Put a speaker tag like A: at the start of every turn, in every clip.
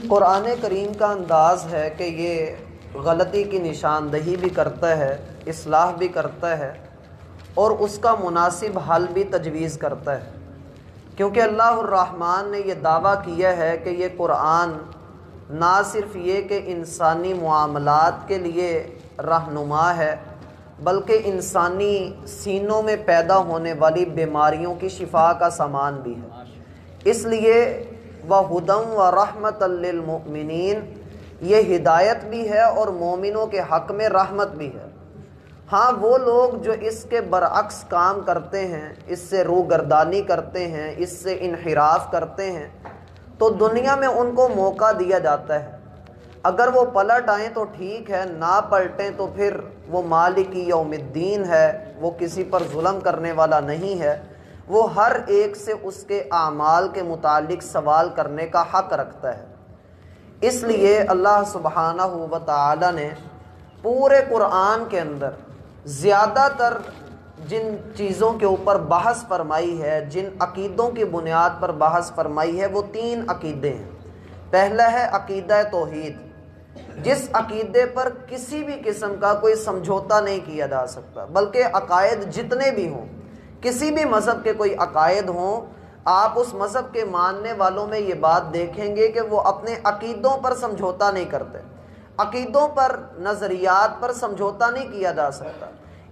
A: قرآن کریم کا انداز ہے کہ یہ غلطی کی نشاندہی بھی کرتا ہے، اصلاح بھی کرتا ہے، اور اس کا مناسب حل بھی تجویز کرتا ہے، کیونکہ اللہ الرحمن نے یہ دعویٰ کیا ہے کہ یہ قرآن نہ صرف یہ کہ انسانی معاملات کے لیے رہنما ہے، بلکہ انسانی سینوں میں پیدا ہونے والی بیماریوں کی شفا کا سامان بھی ہے۔ اس لیے وَهُدًى وَرَحْمَةً لِّلْمُؤْمِنِينَ یہ ہدایت بھی ہے اور مومنوں کے حق میں رحمت بھی ہے۔ ہاں، وہ لوگ جو اس کے برعکس کام کرتے ہیں، اس سے روگردانی کرتے ہیں، اس سے انحراف کرتے ہیں، تو دنیا میں ان کو موقع دیا جاتا ہے۔ اگر وہ پلٹ آئیں تو ٹھیک ہے، نہ پلٹیں تو پھر وہ مالک یوم الدین ہے، وہ کسی پر ظلم کرنے والا نہیں ہے، وہ ہر ایک سے اس کے اعمال کے متعلق سوال کرنے کا حق رکھتا ہے۔ اس لیے اللہ سبحانہ و تعالی نے پورے قرآن کے اندر زیادہ تر جن چیزوں کے اوپر بحث فرمائی ہے، جن عقیدوں کی بنیاد پر بحث فرمائی ہے، وہ 3 عقیدے ہیں۔ پہلا ہے عقیدہ توحید، جس عقیدے پر کسی بھی قسم کا کوئی سمجھوتا نہیں کیا جا سکتا، بلکہ عقائد جتنے بھی ہوں، کسی بھی مذہب کے کوئی عقائد ہوں، آپ اس مذہب کے ماننے والوں میں یہ بات دیکھیں گے کہ وہ اپنے عقیدوں پر سمجھوتا نہیں کرتے، عقیدوں پر، نظریات پر سمجھوتا نہیں کیا جا سکتا۔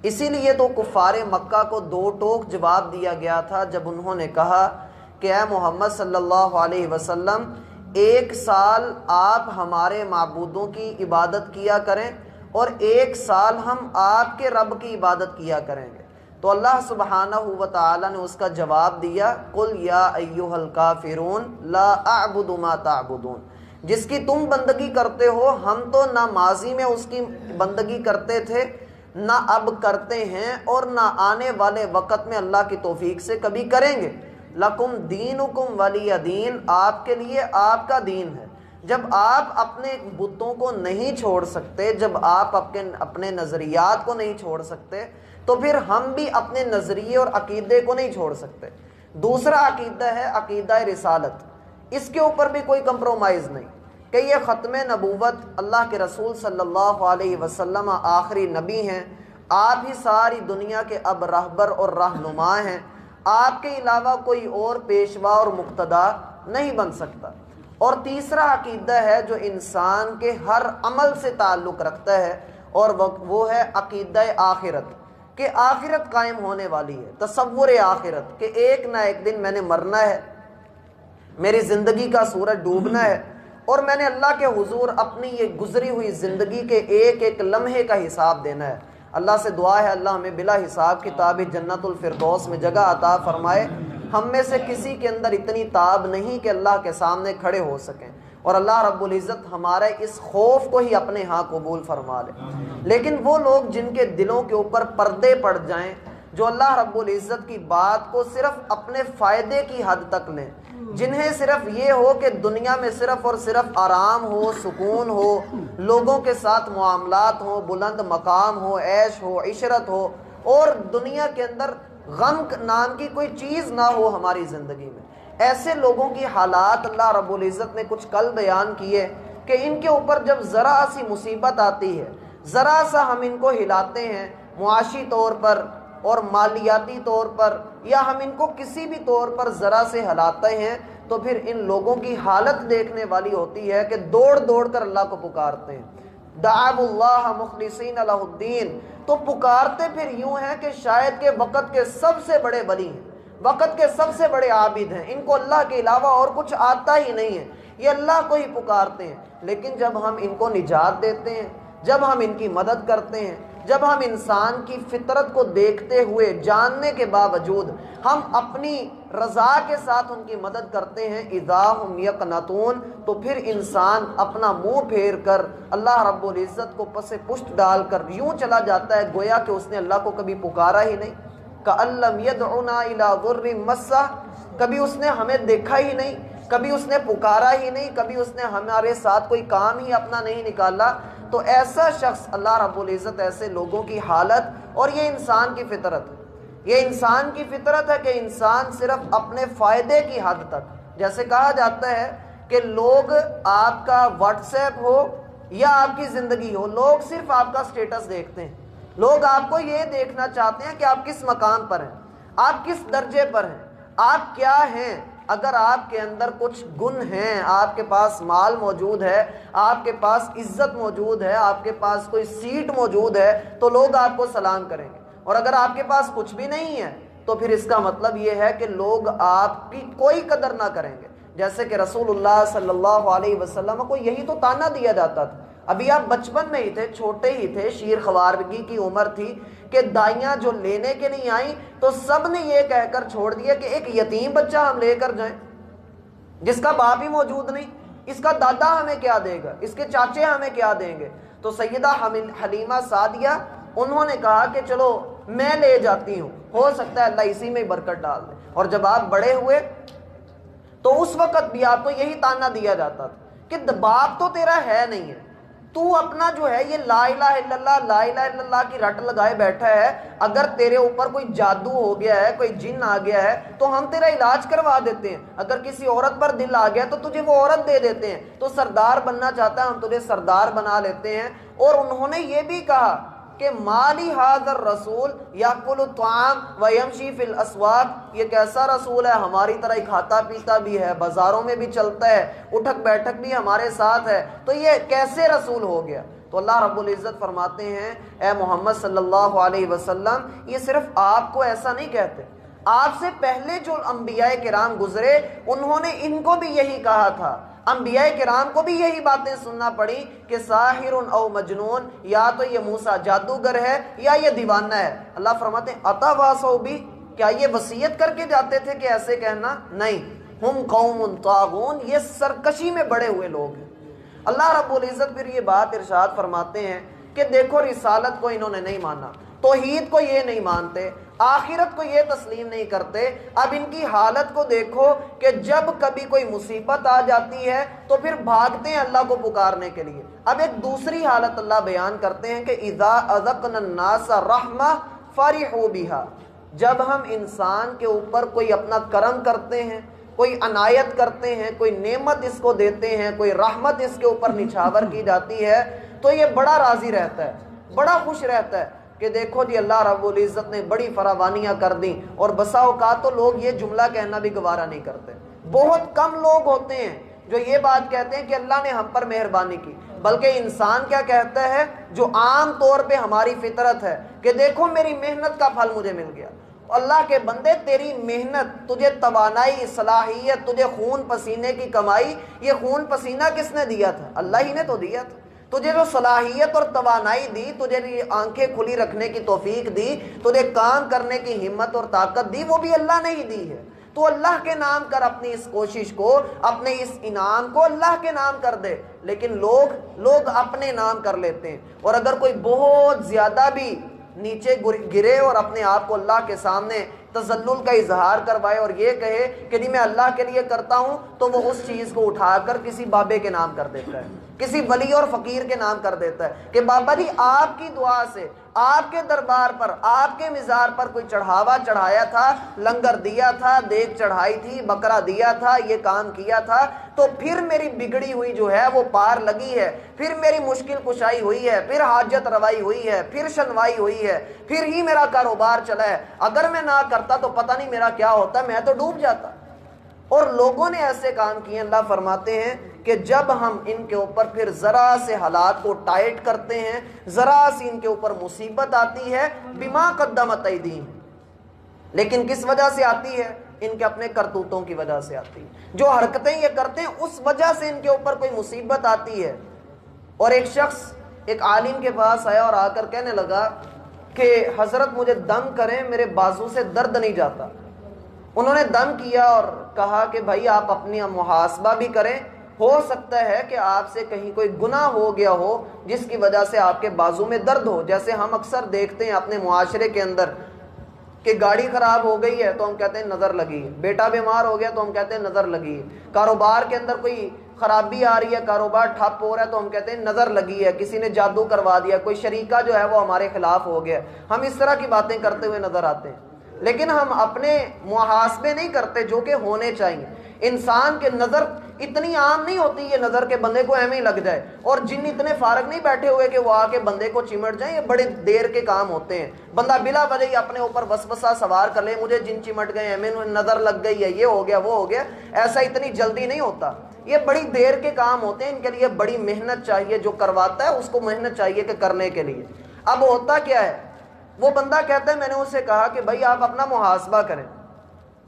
A: اسی لیے تو کفار مکہ کو 2 ٹوک جواب دیا گیا تھا جب انہوں نے کہا کہ اے محمد صلی اللہ علیہ وسلم، 1 سال آپ ہمارے معبودوں کی عبادت کیا کریں اور 1 سال ہم آپ کے رب کی عبادت کیا کریں گے۔ تو اللہ سبحانہ و تعالی نے اس کا جواب دیا، قُلْ يَا أَيُّهَا الْكَافِرُونَ لَا أَعْبُدُ مَا تَعْبُدُونَ، جس کی تم بندگی کرتے ہو، ہم تو نہ ماضی میں اس کی بندگی کرتے تھے، نہ اب کرتے ہیں، اور نہ آنے والے وقت میں اللہ کی توفیق سے کبھی کریں گے۔ لَكُمْ دِينُكُمْ وَلِيَ دِين، آپ کے لیے آپ کا دین ہے۔ جب آپ اپنے بتوں کو نہیں چھوڑ سکتے، جب آپ اپنے نظریات کو نہیں چھوڑ سکتے، تو پھر ہم بھی اپنے نظریے اور عقیدے کو نہیں چھوڑ سکتے۔ دوسرا عقیدہ ہے عقیدہ رسالت، اس کے اوپر بھی کوئی کمپرومائز نہیں کہ یہ ختم نبوت، اللہ کے رسول صلی اللہ علیہ وسلم آخری نبی ہیں، آپ ہی ساری دنیا کے اب رہبر اور رہنما ہیں، آپ کے علاوہ کوئی اور پیشوا اور مقتدا نہیں بن سکتا۔ اور تیسرا عقیدہ ہے جو انسان کے ہر عمل سے تعلق رکھتا ہے، اور وہ ہے عقیدہ آخرت، کہ آخرت قائم ہونے والی ہے، تصور آخرت، کہ ایک نہ ایک دن میں نے مرنا ہے، میری زندگی کا سورج ڈوبنا ہے، اور میں نے اللہ کے حضور اپنی یہ گزری ہوئی زندگی کے ایک ایک لمحے کا حساب دینا ہے۔ اللہ سے دعا ہے اللہ ہمیں بلا حساب کتاب جنت الفردوس میں جگہ عطا فرمائے۔ ہم میں سے کسی کے اندر اتنی تاب نہیں کہ اللہ کے سامنے کھڑے ہو سکیں، اور اللہ رب العزت ہمارے اس خوف کو ہی اپنے ہاں قبول فرما لے۔ لیکن وہ لوگ جن کے دلوں کے اوپر پردے پڑ جائیں، جو اللہ رب العزت کی بات کو صرف اپنے فائدے کی حد تک لیں، جنہیں صرف یہ ہو کہ دنیا میں صرف اور صرف آرام ہو، سکون ہو، لوگوں کے ساتھ معاملات ہوں، بلند مقام ہو، عیش ہو، عشرت ہو، اور دنیا کے اندر غم نام کی کوئی چیز نہ ہو ہماری زندگی میں، ایسے لوگوں کی حالات اللہ رب العزت نے کچھ کل بیان کیے کہ ان کے اوپر جب ذرا سی مصیبت آتی ہے، ذرا سا ہم ان کو ہلاتے ہیں معاشی طور پر اور مالیاتی طور پر، یا ہم ان کو کسی بھی طور پر ذرا سے ہلاتے ہیں، تو پھر ان لوگوں کی حالت دیکھنے والی ہوتی ہے کہ دوڑ دوڑ کر اللہ کو پکارتے ہیں، دعوا اللہ مخلصین لہ الدین، تو پکارتے پھر یوں ہیں کہ شاید کہ وقت کے سب سے بڑے ولی ہیں، وقت کے سب سے بڑے عابد ہیں، ان کو اللہ کے علاوہ اور کچھ آتا ہی نہیں ہے، یہ اللہ کو ہی پکارتے ہیں۔ لیکن جب ہم ان کو نجات دیتے ہیں، جب ہم ان کی مدد کرتے ہیں، جب ہم انسان کی فطرت کو دیکھتے ہوئے، جاننے کے باوجود ہم اپنی رضا کے ساتھ ان کی مدد کرتے ہیں، اذا ہم یقنطون، تو پھر انسان اپنا منہ پھیر کر اللہ رب العزت کو پس پشت ڈال کر یوں چلا جاتا ہے گویا کہ اس نے اللہ کو کبھی پکارا ہی نہیں، کأن لم یدعنا الی ضر مسہ، کبھی اس نے ہمیں دیکھا ہی نہیں، کبھی اس نے پکارا ہی نہیں، کبھی اس نے ہمارے ساتھ کوئی کام ہی اپنا نہیں نکالا۔ تو ایسا شخص، اللہ رب العزت ایسے لوگوں کی حالت، اور یہ انسان کی فطرت ہے، یہ انسان کی فطرت ہے کہ انسان صرف اپنے فائدے کی حد تک، جیسے کہا جاتا ہے کہ لوگ آپ کا واٹس ایپ ہو یا آپ کی زندگی ہو، لوگ صرف آپ کا سٹیٹس دیکھتے ہیں. لوگ آپ کو یہ دیکھنا چاہتے ہیں کہ آپ کس مقام پر ہیں، آپ کس درجے پر ہیں، آپ کیا ہیں. اگر آپ کے اندر کچھ گن ہیں، آپ کے پاس مال موجود ہے، آپ کے پاس عزت موجود ہے، آپ کے پاس کوئی سیٹ موجود ہے، تو لوگ آپ کو سلام کریں گے. اور اگر آپ کے پاس کچھ بھی نہیں ہے تو پھر اس کا مطلب یہ ہے کہ لوگ آپ کی کوئی قدر نہ کریں گے. جیسے کہ رسول اللہ صلی اللہ علیہ وسلم کو یہی تو تانا دیا جاتا تھا. ابھی آپ بچپن میں ہی تھے، چھوٹے ہی تھے، شیر خوارگی کی عمر تھی کہ دائیاں جو لینے کے لیے آئیں تو سب نے یہ کہہ کر چھوڑ دیا کہ ایک یتیم بچہ ہم لے کر جائیں جس کا باپ ہی موجود نہیں، اس کا دادا ہمیں کیا دے گا، اس کے چاچے ہمیں کیا دیں گے. تو سیدہ حلیمہ سعدیہ انہوں نے کہا کہ چلو میں لے جاتی ہوں، ہو سکتا ہے اللہ اسی میں برکت ڈال دے. اور جب آپ بڑے ہوئے تو اس وقت بھی آپ کو یہی تانا دیا جاتا تھا کہ باپ تو تیرا ہے نہیں ہے، تو اپنا جو ہے یہ لا الہ الا اللہ لا الہ الا اللہ کی رٹ لگائے بیٹھا ہے. اگر تیرے اوپر کوئی جادو ہو گیا ہے، کوئی جن آ گیا ہے تو ہم تیرا علاج کروا دیتے ہیں. اگر کسی عورت پر دل آ گیا تو تجھے وہ عورت دے دیتے ہیں. تو سردار بننا چاہتا ہے، ہم تجھے سردار بنا لیتے ہیں. اور انہوں نے یہ بھی کہا کہ مالی حاضر رسول یاکل الطعام ویمشی فی الاسواق، یہ کیسا رسول ہے، ہماری طرح ہی کھاتا پیتا بھی ہے، بازاروں میں بھی چلتا ہے، اٹھک بیٹھک بھی ہمارے ساتھ ہے، تو یہ کیسے رسول ہو گیا. تو اللہ رب العزت فرماتے ہیں اے محمد صلی اللہ علیہ وسلم، یہ صرف آپ کو ایسا نہیں کہتے، آپ سے پہلے جو انبیاء کرام گزرے انہوں نے ان کو بھی یہی کہا تھا. انبیاء کرام کو بھی یہی باتیں سننا پڑی کہ ساحر او مجنون، یا تو یہ موسیٰ جادوگر ہے یا یہ دیوانہ ہے. اللہ فرماتے ہیں اتا واسو بھی، کیا یہ وصیت کر کے جاتے تھے کہ ایسے کہنا؟ نہیں. ہم قوم طاغون، یہ سرکشی میں بڑے ہوئے لوگ ہیں. اللہ رب العزت پھر یہ بات ارشاد فرماتے ہیں کہ دیکھو رسالت کو انہوں نے نہیں مانا، توحید کو یہ نہیں مانتے، آخرت کو یہ تسلیم نہیں کرتے. اب ان کی حالت کو دیکھو کہ جب کبھی کوئی مصیبت آ جاتی ہے تو پھر بھاگتے ہیں اللہ کو پکارنے کے لیے. اب ایک دوسری حالت اللہ بیان کرتے ہیں کہ اذا اذقنا الناس رحمہ فرحوا بها، جب ہم انسان کے اوپر کوئی اپنا کرم کرتے ہیں، کوئی عنایت کرتے ہیں، کوئی نعمت اس کو دیتے ہیں، کوئی رحمت اس کے اوپر نچھاور کی جاتی ہے تو یہ بڑا راضی رہتا ہے، بڑا خوش رہتا ہے کہ دیکھو جی اللہ رب العزت نے بڑی فراوانیاں کر دیں. اور بسا اوقات تو لوگ یہ جملہ کہنا بھی گوارا نہیں کرتے. بہت کم لوگ ہوتے ہیں جو یہ بات کہتے ہیں کہ اللہ نے ہم پر مہربانی کی، بلکہ انسان کیا کہتا ہے جو عام طور پہ ہماری فطرت ہے کہ دیکھو میری محنت کا پھل مجھے مل گیا. اللہ کے بندے، تیری محنت، تجھے توانائی، صلاحیت، تجھے خون پسینے کی کمائی، یہ خون پسینہ کس نے دیا تھا؟ اللہ ہی نے تو دیا تھا. تجھے جو صلاحیت اور توانائی دی، تجھے آنکھیں کھلی رکھنے کی توفیق دی، تجھے کام کرنے کی ہمت اور طاقت دی، وہ بھی اللہ نے ہی دی ہے. تو اللہ کے نام کر اپنی اس کوشش کو، اپنے اس انعام کو اللہ کے نام کر دے. لیکن لوگ اپنے نام کر لیتے ہیں. اور اگر کوئی بہت زیادہ بھی نیچے گرے اور اپنے آپ کو اللہ کے سامنے تذلل کا اظہار کروائے اور یہ کہے کہ جی میں اللہ کے لیے کرتا ہوں، تو وہ اس چیز کو اٹھا کر کسی بابے کے نام کر دیتا ہے، کسی ولی اور فقیر کے نام کر دیتا ہے کہ بابا جی آپ کی دعا سے آپ کے دربار پر، آپ کے مزار پر کوئی چڑھاوا چڑھایا تھا، لنگر دیا تھا، دیگ چڑھائی تھی، بکرا دیا تھا، یہ کام کیا تھا، تو پھر میری بگڑی ہوئی جو ہے وہ پار لگی ہے، پھر میری مشکل کشائی ہوئی ہے، پھر حاجت روائی ہوئی ہے، پھر شنوائی ہوئی ہے، پھر ہی میرا کاروبار چلا ہے. اگر میں نہ کرتا تو پتہ نہیں میرا کیا ہوتا، میں تو ڈوب جاتا. اور لوگوں نے ایسے کام کیے. اللہ فرماتے ہیں کہ جب ہم ان کے اوپر پھر ذرا سے حالات کو ٹائٹ کرتے ہیں، ذرا سی ان کے اوپر مصیبت آتی ہے، بما قدمت ایدیہم، لیکن کس وجہ سے آتی ہے؟ ان کے اپنے کرتوتوں کی وجہ سے آتی ہے. جو حرکتیں یہ کرتے ہیں اس وجہ سے ان کے اوپر کوئی مصیبت آتی ہے. اور ایک شخص ایک عالم کے پاس آیا اور آ کر کہنے لگا کہ حضرت مجھے دم کریں، میرے بازو سے درد نہیں جاتا. انہوں نے دم کیا اور کہا کہ بھائی آپ اپنی محاسبہ بھی کریں، ہو سکتا ہے کہ آپ سے کہیں کوئی گناہ ہو گیا ہو جس کی وجہ سے آپ کے بازو میں درد ہو. جیسے ہم اکثر دیکھتے ہیں اپنے معاشرے کے اندر کہ گاڑی خراب ہو گئی ہے تو ہم کہتے ہیں نظر لگی ہے، بیٹا بیمار ہو گیا تو ہم کہتے ہیں نظر لگی ہے، کاروبار کے اندر کوئی خرابی آ رہی ہے، کاروبار ٹھپ ہو رہا ہے تو ہم کہتے ہیں نظر لگی ہے، کسی نے جادو کروا دیا، کوئی شریکہ جو ہے وہ ہمارے خلاف ہو گیا. ہم اس طرح کی باتیں کرتے ہوئے نظر آتے ہیں، لیکن ہم اپنے محاسبے نہیں کرتے جو کہ ہونے چاہیے. انسان کے نظر اتنی عام نہیں ہوتی یہ نظر کے بندے کو ایویں ہی لگ جائے، اور جن اتنے فارغ نہیں بیٹھے ہوئے کہ وہ آ کے بندے کو چمٹ جائیں، یہ بڑے دیر کے کام ہوتے ہیں۔ بندہ بلا وجہ ہی اپنے اوپر وسوسہ سوار کر لے، مجھے جن چمٹ گئے ہیں، میں نظر لگ گئی ہے، یہ ہو گیا وہ ہو گیا، ایسا اتنی جلدی نہیں ہوتا، یہ بڑی دیر کے کام ہوتے ہیں، ان کے لیے بڑی محنت چاہیے، جو کرواتا ہے اس کو محنت چاہیے کہ کرنے کے لیے۔ اب ہوتا کیا ہے، وہ بندہ کہتا ہے میں نے اسے کہا کہ بھائی آپ اپنا محاسبہ کریں،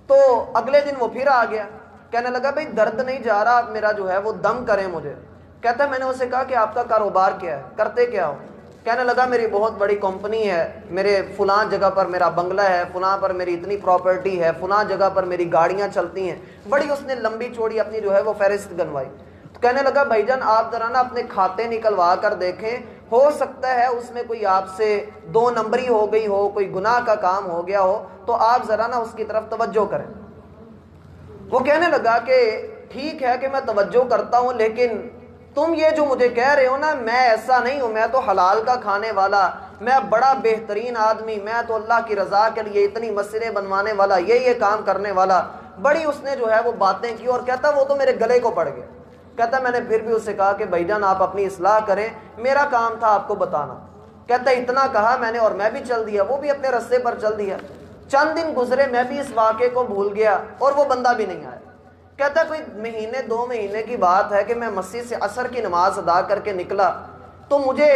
A: تو اگلے دن وہ پھر آ گیا، کہنے لگا بھائی درد نہیں جا رہا، آپ میرا جو ہے وہ دم کریں مجھے۔ کہتا ہے میں نے اسے کہا کہ آپ کا کاروبار کیا ہے، کرتے کیا ہو؟ کہنے لگا میری بہت بڑی کمپنی ہے، میرے فلاں جگہ پر میرا بنگلہ ہے، فلاں پر میری اتنی پراپرٹی ہے، فلاں جگہ پر میری گاڑیاں چلتی ہیں، بڑی اس نے لمبی چوڑی اپنی جو ہے وہ فہرست گنوائی۔ تو کہنے لگا بھائی جان آپ ذرا نا اپنے کھاتے نکلوا کر دیکھیں، ہو سکتا ہے اس میں کوئی آپ سے 2 نمبری ہو گئی ہو، کوئی گناہ کا کام ہو گیا ہو، تو آپ ذرا نا اس کی طرف توجہ کریں۔ وہ کہنے لگا کہ ٹھیک ہے کہ میں توجہ کرتا ہوں، لیکن تم یہ جو مجھے کہہ رہے ہو نا، میں ایسا نہیں ہوں، میں تو حلال کا کھانے والا، میں بڑا بہترین آدمی، میں تو اللہ کی رضا کے لیے اتنی مسجدیں بنوانے والا، یہ کام کرنے والا۔ بڑی اس نے جو ہے وہ باتیں کی، اور کہتا وہ تو میرے گلے کو پڑ گیا۔ کہتا میں نے پھر بھی اسے کہا کہ بھائی جان آپ اپنی اصلاح کریں، میرا کام تھا آپ کو بتانا۔ کہتا اتنا کہا میں نے اور میں بھی چل دیا، وہ بھی اپنے رستے پر چل دیا۔ چند دن گزرے، میں بھی اس واقعے کو بھول گیا اور وہ بندہ بھی نہیں آیا۔ کہتا کوئی مہینے 2 مہینے کی بات ہے کہ میں مسجد سے عصر کی نماز ادا کر کے نکلا، تو مجھے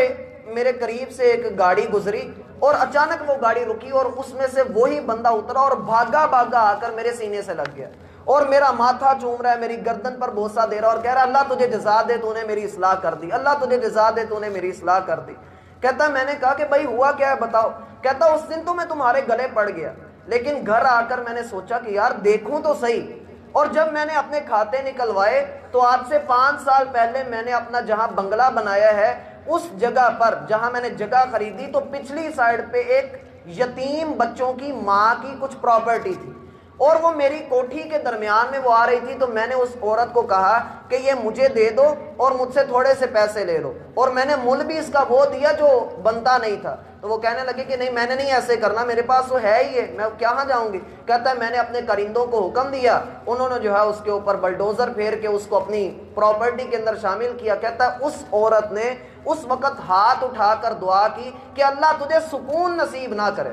A: میرے قریب سے ایک گاڑی گزری، اور اچانک وہ گاڑی رکی اور اس میں سے وہی بندہ اترا اور بھاگا آ کر میرے سینے سے لگ گیا، اور میرا ماتھا چوم رہا ہے، میری گردن پر بوسہ دے رہا اور کہہ رہا اللہ تجھے جزا دے، تو نے میری اصلاح کر دی، اللہ تجھے جزا دے، تو نے میری اصلاح کر دی۔ کہتا میں نے کہا کہ بھائی ہوا کیا ہے بتاؤ؟ کہتا اس دن تو میں تمہارے گلے پڑ گیا، لیکن گھر آ کر میں نے سوچا کہ یار دیکھوں تو صحیح، اور جب میں نے اپنے کھاتے نکلوائے تو آج سے 5 سال پہلے میں نے اپنا جہاں بنگلہ بنایا ہے اس جگہ پر جہاں میں نے جگہ خریدی تو پچھلی سائڈ پہ ایک یتیم بچوں کی ماں کی کچھ پراپرٹی تھی، اور وہ میری کوٹھی کے درمیان میں وہ آ رہی تھی، تو میں نے اس عورت کو کہا کہ یہ مجھے دے دو اور مجھ سے تھوڑے سے پیسے لے لو، اور میں نے مل بھی اس کا وہ دیا جو بنتا نہیں تھا۔ تو وہ کہنے لگے کہ نہیں میں نے نہیں ایسے کرنا، میرے پاس تو ہے ہی ہے، میں کہاں جاؤں گی؟ کہتا ہے میں نے اپنے کرندوں کو حکم دیا، انہوں نے جو ہے اس کے اوپر بلڈوزر پھیر کے اس کو اپنی پراپرٹی کے اندر شامل کیا۔ کہتا ہے اس عورت نے اس وقت ہاتھ اٹھا کر دعا کی کہ اللہ تجھے سکون نصیب نہ کرے۔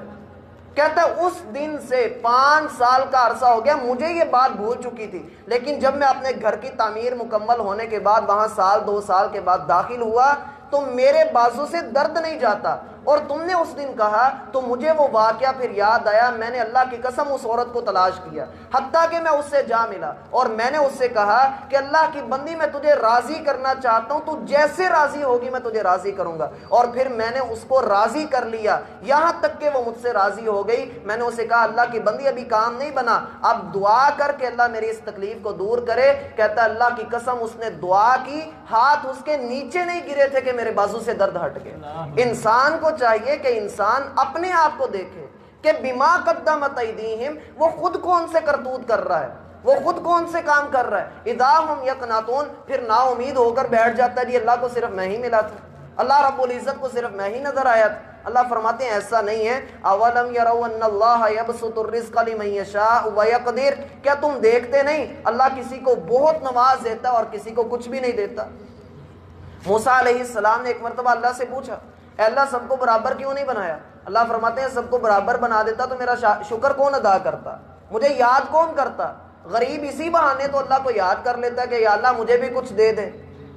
A: کہتا ہے اس دن سے 5 سال کا عرصہ ہو گیا، مجھے یہ بات بھول چکی تھی، لیکن جب میں اپنے گھر کی تعمیر مکمل ہونے کے بعد وہاں 1-2 سال کے بعد داخل ہوا تو میرے بازو سے درد نہیں جاتا، اور تم نے اس دن کہا تو مجھے وہ واقعہ پھر یاد آیا، میں نے اللہ کی قسم اس عورت کو تلاش کیا، حتیٰ کہ میں اس سے جا ملا اور میں نے اس سے کہا کہ اللہ کی بندی میں تجھے راضی کرنا چاہتا ہوں، تو جیسے راضی ہوگی میں تجھے راضی کروں گا، اور پھر میں نے اس کو راضی کر لیا، یہاں تک کہ وہ مجھ سے راضی ہو گئی۔ میں نے اسے کہا اللہ کی بندی ابھی کام نہیں بنا، اب دعا کر کے اللہ میری اس تکلیف کو دور کرے۔ کہتا ہے اللہ کی قسم اس نے دعا کی، ہاتھ اس کے نیچے نہیں گرے تھے کہ میرے بازو سے درد ہٹ گئے۔ انسان کو چاہیے کہ انسان اپنے آپ کو دیکھے کہ بما قدمت ایدیہم، وہ خود کون سے کرتوت کر رہا ہے، وہ خود کون سے کام کر رہا ہے۔ اذا ہم یقنطون، پھر نا امید ہو کر بیٹھ جاتا ہے جی اللہ کو صرف میں ہی ملا تھا، اللہ رب العزت کو صرف میں ہی نظر آیا تھا۔ اللہ فرماتے ہیں ایسا نہیں ہے، اولم یروا ان اللہ یبسط الرزق لمن یشاء ویقدر، کیا تم دیکھتے نہیں اللہ کسی کو بہت نواز دیتا اور کسی کو کچھ بھی نہیں دیتا۔ موسیٰ علیہ السلام نے ایک مرتبہ اللہ سے پوچھا اے اللہ سب کو برابر کیوں نہیں بنایا؟ اللہ فرماتے ہیں سب کو برابر بنا دیتا تو میرا شکر کون ادا کرتا، مجھے یاد کون کرتا؟ غریب اسی بہانے تو اللہ کو یاد کر لیتا کہ یا اللہ مجھے بھی کچھ دے دے۔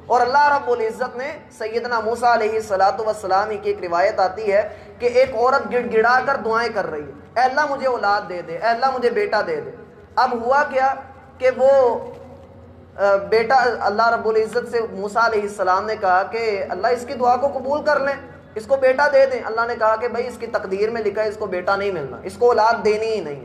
A: اور اللہ رب العزت نے سیدنا موسیٰ علیہ السلام کی ایک روایت آتی ہے کہ ایک عورت گڑ گڑا کر دعائیں کر رہی ہے، اے اللہ مجھے اولاد دے دے، اے اللہ مجھے بیٹا دے دے۔ اب ہوا کیا کہ وہ بیٹا اللہ رب العزت سے موسیٰ علیہ السلام نے کہا کہ اللہ اس کی دعا کو قبول کر لیں، اس کو بیٹا دے دیں۔ اللہ نے کہا کہ بھائی اس کی تقدیر میں لکھا ہے اس کو بیٹا نہیں ملنا، اس کو اولاد دینی ہی نہیں۔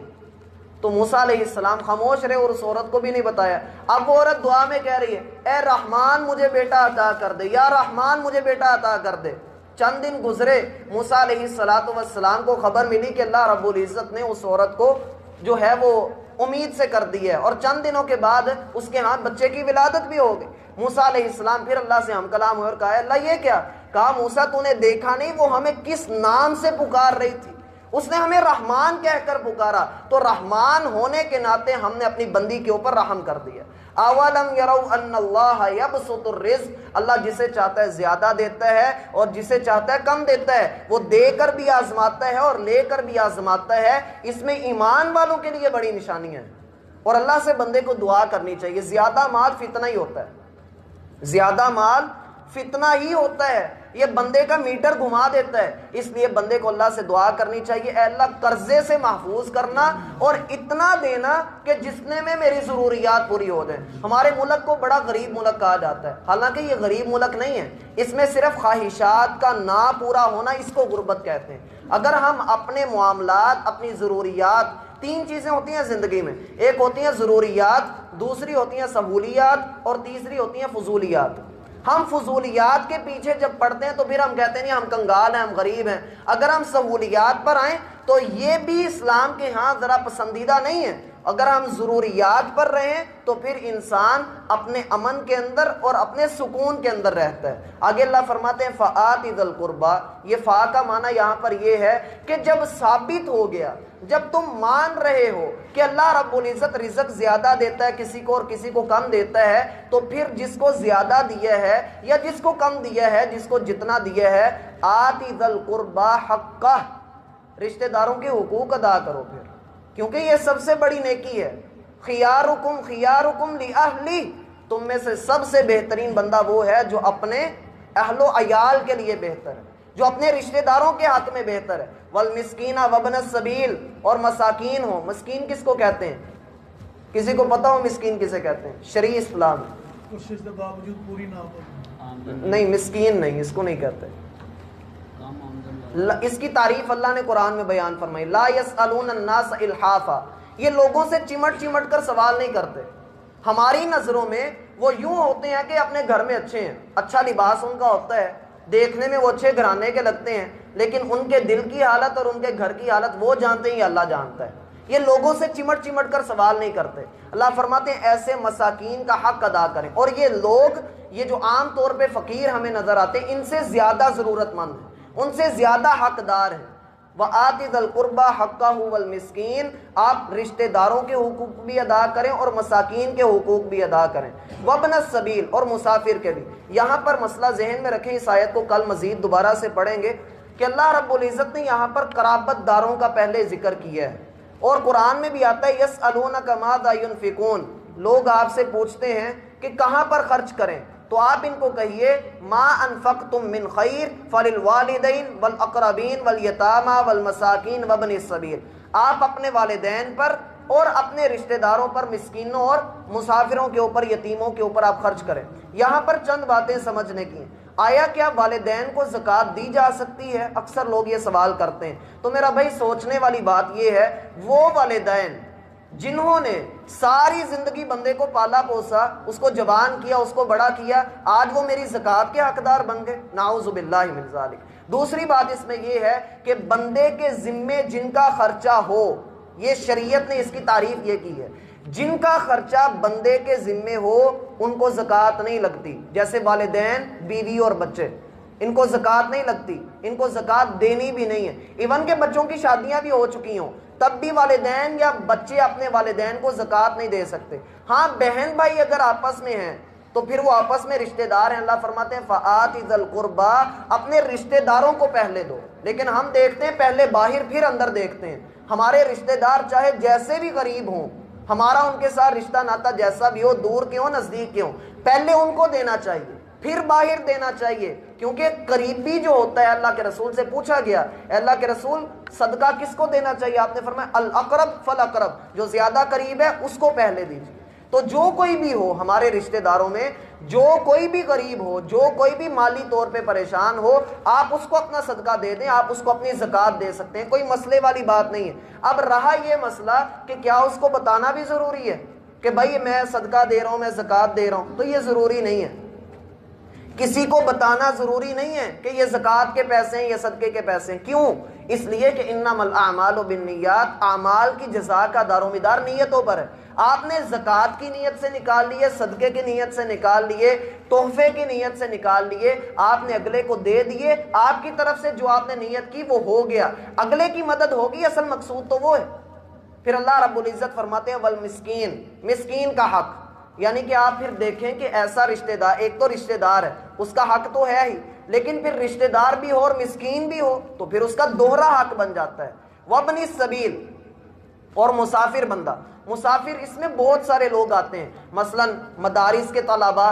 A: تو موسیٰ علیہ السلام خاموش رہے اور اس عورت کو بھی نہیں بتایا۔ اب وہ عورت دعا میں کہہ رہی ہے اے رحمان مجھے بیٹا عطا کر دے، یا رحمان مجھے بیٹا عطا کر دے۔ چند دن گزرے، موسیٰ علیہ السلام کو خبر ملی کہ اللہ رب العزت نے اس عورت کو جو ہے وہ امید سے کر دی ہے، اور چند دنوں کے بعد اس کے ہاں بچے کی ولادت بھی ہو گئی۔ موسیٰ علیہ السلام پھر اللہ سے ہم کلام ہوئے اور کہا اللہ یہ کیا؟ کہا موسیٰ تو نے دیکھا نہیں وہ ہمیں کس نام سے پکار رہی تھی، اس نے ہمیں رحمان کہہ کر پکارا، تو رحمان ہونے کے ناطے ہم نے اپنی بندی کے اوپر رحم کر دیا۔ اولم یروا ان اللہ یبسط الرزق، اللہ جسے چاہتا ہے زیادہ دیتا ہے اور جسے چاہتا ہے کم دیتا ہے، وہ دے کر بھی آزماتا ہے اور لے کر بھی آزماتا ہے۔ اس میں ایمان والوں کے لیے بڑی نشانی ہے، اور اللہ سے بندے کو دعا کرنی چاہیے۔ زیادہ مال فتنہ ہی ہوتا ہے، زیادہ مال فتنہ ہی ہوتا ہے، یہ بندے کا میٹر گھما دیتا ہے۔ اس لیے بندے کو اللہ سے دعا کرنی چاہیے، اے اللہ قرضے سے محفوظ کرنا اور اتنا دینا کہ جتنے میں میری ضروریات پوری ہو جائیں۔ ہمارے ملک کو بڑا غریب ملک کہا جاتا ہے، حالانکہ یہ غریب ملک نہیں ہے، اس میں صرف خواہشات کا نہ پورا ہونا اس کو غربت کہتے ہیں۔ اگر ہم اپنے معاملات، اپنی ضروریات، تین چیزیں ہوتی ہیں زندگی میں، ایک ہوتی ہیں ضروریات، دوسری ہوتی ہیں سہولیات اور تیسری ہوتی ہیں فضولیات۔ ہم فضولیات کے پیچھے جب پڑتے ہیں تو پھر ہم کہتے ہیں نہیں ہم کنگال ہیں، ہم غریب ہیں۔ اگر ہم سہولیات پر آئیں تو یہ بھی اسلام کے ہاں ذرا پسندیدہ نہیں ہے۔ اگر ہم ضروریات پر رہیں تو پھر انسان اپنے امن کے اندر اور اپنے سکون کے اندر رہتا ہے۔ آگے اللہ فرماتے ہیں فآت ذی القربیٰ، یہ فا کا معنی یہاں پر یہ ہے کہ جب ثابت ہو گیا، جب تم مان رہے ہو کہ اللہ رب العزت رزق زیادہ دیتا ہے کسی کو اور کسی کو کم دیتا ہے، تو پھر جس کو زیادہ دیا ہے یا جس کو کم دیا ہے، جس کو جتنا دیا ہے، آتی ذی القربیٰ حقہ، رشتہ داروں کے حقوق ادا کرو پھر، کیونکہ یہ سب سے بڑی نیکی ہے۔ خیارکم خیارکم لأہلی، تم میں سے سب سے بہترین بندہ وہ ہے جو اپنے اہل و عیال کے لیے بہتر ہے، جو اپنے رشتہ داروں کے حق میں بہتر ہے۔ والمسکین وابن السبیل، اور مساکین ہو۔ مسکین کس کو کہتے ہیں؟ کسی کو پتا ہو مسکین کسے کہتے ہیں؟ شرعی اسلام نہیں، مسکین نہیں، اس کو نہیں کہتے۔ اس کی تعریف اللہ نے قرآن میں بیان فرمائی، لا یسألون الناس الحافا، یہ لوگوں سے چمٹ چمٹ کر سوال نہیں کرتے۔ ہماری نظروں میں وہ یوں ہوتے ہیں کہ اپنے گھر میں اچھے ہیں، اچھا لباس ان کا ہوتا ہے، دیکھنے میں وہ اچھے گھرانے کے لگتے ہیں، لیکن ان کے دل کی حالت اور ان کے گھر کی حالت وہ جانتے ہیں، اللہ جانتا ہے۔ یہ لوگوں سے چمٹ چمٹ کر سوال نہیں کرتے۔ اللہ فرماتے ہیں ایسے مساکین کا حق ادا کریں، اور یہ لوگ، یہ جو عام طور پہ فقیر ہمیں نظر آتے ہیں، ان سے زیادہ ضرورت مند ہیں، ان سے زیادہ حقدار ہیں۔ وَآتِ ذِی الْقُرْبَىٰ حَقَّهُ وَالْمِسْكِينَ، آپ رشتہ داروں کے حقوق بھی ادا کریں اور مساکین کے حقوق بھی ادا کریں۔ وَابْنَ السَّبِيلِ، اور مسافر کے بھی۔ یہاں پر مسئلہ ذہن میں رکھیں، اس آیت کو کل مزید دوبارہ سے پڑھیں گے کہ اللہ رب العزت نے یہاں پر قرابت داروں کا پہلے ذکر کیا ہے، اور قرآن میں بھی آتا ہے یسألونک ماذا ینفقون، لوگ آپ سے پوچھتے ہیں کہ کہاں پر خرچ کریں، تو آپ ان کو کہیے ما انفقتم من خیر فللوالدین والاقربین والیتامى والمساکین وابن السبیل، آپ اپنے والدین پر اور اپنے رشتہ داروں پر، مسکینوں اور مسافروں کے اوپر، یتیموں کے اوپر آپ خرچ کریں۔ یہاں پر چند باتیں سمجھنے کی ہیں۔ آیا کیا والدین کو زکوٰۃ دی جا سکتی ہے؟ اکثر لوگ یہ سوال کرتے ہیں۔ تو میرا بھائی سوچنے والی بات یہ ہے، وہ والدین جنہوں نے ساری زندگی بندے کو پالا پوسا، اس کو جوان کیا، اس کو بڑا کیا، آج وہ میری زکوٰۃ کے حقدار بن گئے؟ نعوذ باللہ من ذالک۔ دوسری بات اس میں یہ ہے کہ بندے کے ذمے جن کا خرچہ ہو، یہ شریعت نے اس کی تعریف یہ کی ہے، جن کا خرچہ بندے کے ذمے ہو ان کو زکوٰۃ نہیں لگتی، جیسے والدین، بیوی اور بچے، ان کو زکوٰۃ نہیں لگتی، ان کو زکوٰۃ دینی بھی نہیں ہے۔ ایون کہ بچوں کی شادیاں بھی ہو چکی ہوں تب بھی والدین یا بچے اپنے والدین کو زکوٰۃ نہیں دے سکتے۔ ہاں بہن بھائی اگر آپس میں ہیں تو پھر وہ آپس میں رشتہ دار ہیں، اللہ فرماتے ہیں فآتِ ذی القربیٰ، اپنے رشتہ داروں کو پہلے دو۔ لیکن ہم دیکھتے ہیں پہلے باہر پھر اندر دیکھتے ہیں۔ ہمارے رشتہ دار چاہے جیسے بھی غریب ہوں، ہمارا ان کے ساتھ رشتہ ناتا جیسا بھی ہو، دور کے ہوں نزدیک کے ہوں، پہلے ان کو دینا چاہیے، پھر باہر دینا چاہیے، کیونکہ قریبی جو ہوتا ہے، اللہ کے رسول سے پوچھا گیا اے اللہ کے رسول صدقہ کس کو دینا چاہیے؟ آپ نے فرمایا الاقرب فالاقرب، جو زیادہ قریب ہے اس کو پہلے دیجیے۔ تو جو کوئی بھی ہو ہمارے رشتہ داروں میں، جو کوئی بھی غریب ہو، جو کوئی بھی مالی طور پہ پریشان ہو، آپ اس کو اپنا صدقہ دے دیں، آپ اس کو اپنی زکوٰۃ دے سکتے ہیں، کوئی مسئلے والی بات نہیں ہے۔ اب رہا یہ مسئلہ کہ کیا اس کو بتانا بھی ضروری ہے کہ بھائی میں صدقہ دے رہا ہوں، میں زکوٰۃ دے رہا ہوں؟ تو یہ ضروری نہیں ہے، کسی کو بتانا ضروری نہیں ہے کہ یہ زکوٰۃ کے پیسے ہیں، یہ صدقے کے پیسے ہیں۔ کیوں؟ اس لیے کہ انما الاعمال بالنیات، اعمال کی جزا کا دار و مدار نیتوں پر ہے۔ آپ نے زکوٰۃ کی نیت سے نکال لیے، صدقے کی نیت سے نکال لیے، تحفے کی نیت سے نکال لیے، آپ نے اگلے کو دے دیے، آپ کی طرف سے جو آپ نے نیت کی وہ ہو گیا، اگلے کی مدد ہوگی، اصل مقصود تو وہ ہے۔ پھر اللہ رب العزت فرماتے ہیں والمسکین، مسکین کا حق، یعنی کہ آپ پھر دیکھیں کہ ایسا رشتہ دار، ایک تو رشتہ دار ہے اس کا حق تو ہے ہی، لیکن پھر رشتہ دار بھی ہو اور مسکین بھی ہو تو پھر اس کا دوہرا حق بن جاتا ہے۔ وابن السبیل، اور مسافر بندہ، مسافر اس میں بہت سارے لوگ آتے ہیں، مثلا مدارس کے طلباء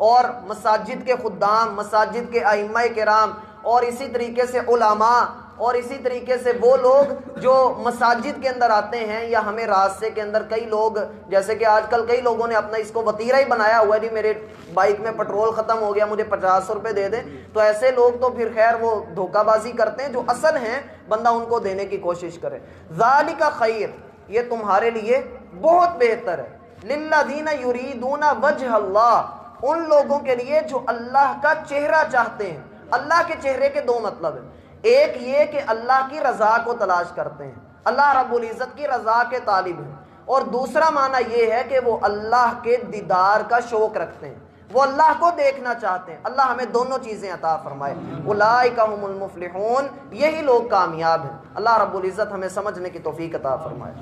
A: اور مساجد کے خدام، مساجد کے ائمہ کرام، اور اسی طریقے سے علماء، اور اسی طریقے سے وہ لوگ جو مساجد کے اندر آتے ہیں، یا ہمیں راستے کے اندر کئی لوگ، جیسے کہ آج کل کئی لوگوں نے اپنا اس کو وتیرہ ہی بنایا ہوا ہے، جی میرے بائک میں پٹرول ختم ہو گیا مجھے 50 روپے دے دیں، تو ایسے لوگ تو پھر خیر وہ دھوکہ بازی کرتے ہیں، جو اصل ہیں بندہ ان کو دینے کی کوشش کرے۔ ذالک خیر، یہ تمہارے لیے بہت بہتر ہے، للذین یریدون وجہ اللہ، ان لوگوں کے لیے جو اللہ کا چہرہ چاہتے ہیں۔ اللہ کے چہرے کے دو مطلب ہیں، ایک یہ کہ اللہ کی رضا کو تلاش کرتے ہیں، اللہ رب العزت کی رضا کے طالب ہیں، اور دوسرا معنی یہ ہے کہ وہ اللہ کے دیدار کا شوق رکھتے ہیں، وہ اللہ کو دیکھنا چاہتے ہیں۔ اللہ ہمیں دونوں چیزیں عطا فرمائے۔ اولئک هم المفلحون، یہی لوگ کامیاب ہیں۔ اللہ رب العزت ہمیں سمجھنے کی توفیق عطا فرمائے۔